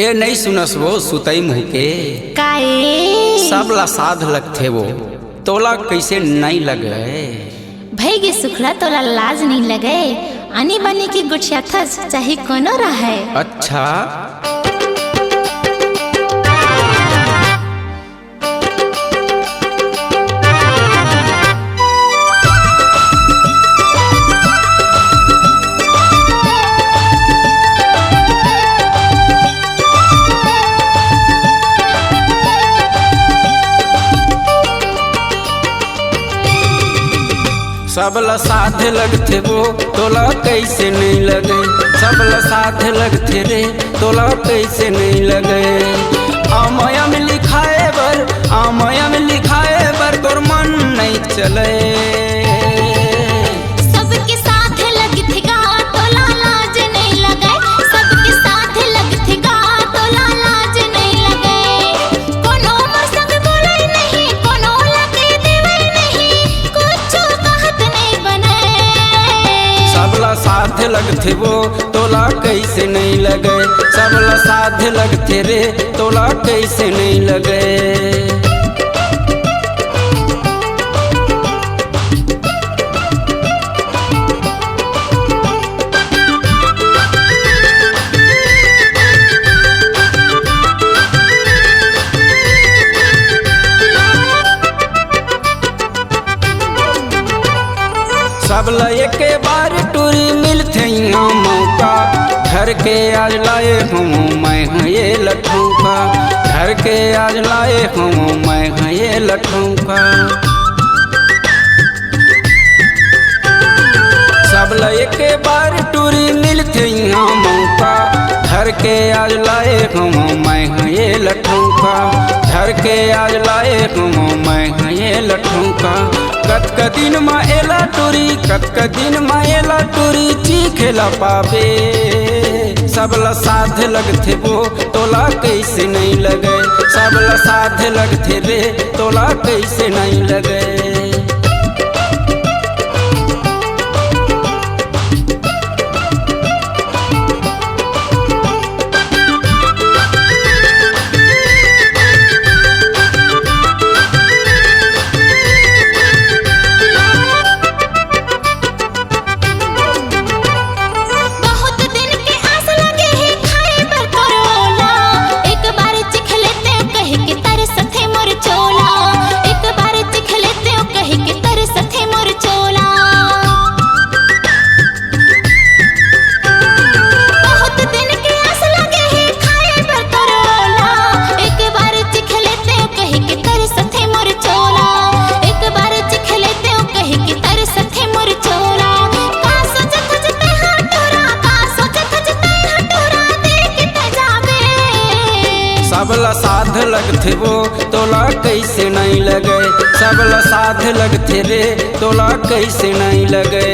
ए नहीं सुनस वो सुतई मुँह के काए सब ला साध लगथे वो तोला कैसे नहीं लगे भैगे सुखला तोला लाज नहीं लगे आनी बनी की गुठिया थस चाहे कोनो रहे। अच्छा सब ला साध लगथे वो तोला कैसे नहीं लगे सब ला साध लगथे रे तोला कैसे नहीं लगे आमया में लिखाए बर तोर मन नहीं चले सबके साथ लगथे गा तोला लाज नहीं लगे सबके साथ लगथे गा तोला लाज नहीं लगे कोनो मोर संग बोले नहीं कोनो लगे देवे नहीं कुछ कहत नहीं बने सबला साध लगथे वो तोला कैसे नहीं लगे सबला साध लगथे रे तोला कैसे नहीं लगे। सबला एक बार टूरी मिलथे यहाँ मौका घर के आज लाए हूँ मैं ये लठों का घर के आज लाए हूँ मैं ये लठों का सबला एक बार टूरी मिलथे यहाँ मौका घर के आज लाए हूँ मैं ये लठों का घर के आज लाए हूँ मैं ये लठों का कत दिन माएला टूरी चीखेला पावे सबला साध लगथे वो तोला कैसे नहीं लगे सबला साध लगथे रे तोला कैसे नहीं लगे। सबला साध लगथे वो तोला कैसे नहीं लगे सबला साध लगथे रे तोला कैसे नहीं लगे।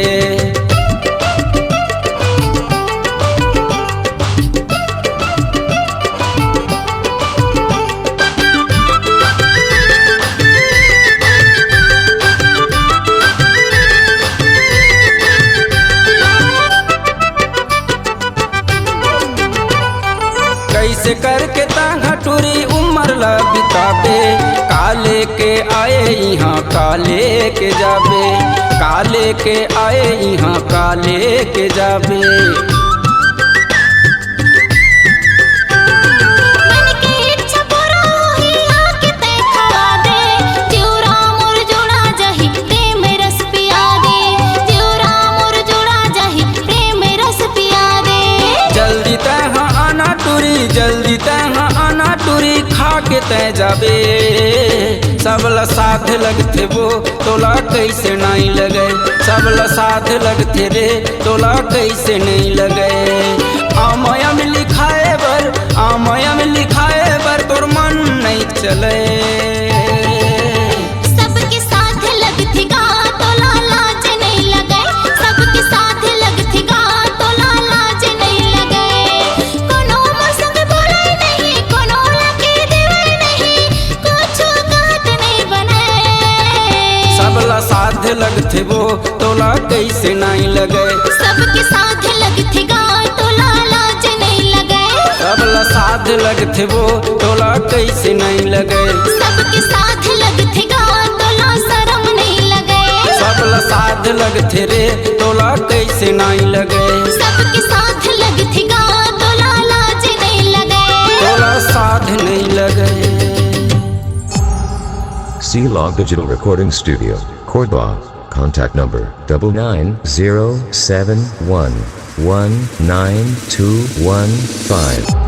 कैसे करके तांगा टूरी उम्र ला बिताबे काले के आए यहाँ काले के जाबे काले के आए यहाँ काले के जाबे जल्दी तहाँ आना टूरी खा के तय जाबे सबला साध लगथे वो तोला कैसे नहीं लगे सबला साध लगथे रे तोला कैसे नहीं लगे आमया में लिखाए बर तोर मन नहीं चले सबके साथ लगथे गा तोला लाज नहीं लगे सबके साथ लगथे गा तोला लाज नहीं लगे कोनो मोर संग बोले नहीं कोनो लगे देवे नहीं कुछ कहत नहीं बने सबला साध लगथे वो तोला कैसे नहीं लगे सबके साथ लगथे गा तोला लाज नहीं लगे सबला साध साथ लगते वो तोला कैसे नहीं लगे। सबके साथ लगते गा तोला शरम नहीं लगे। सबला साथ लगते रे तोला कैसे नहीं लगे। सबके साथ लगते गा तोला लाज नहीं लगे। तोला साथ नहीं लगे। C-Log Digital Recording Studio, Cordoba. Contact number 99071192115.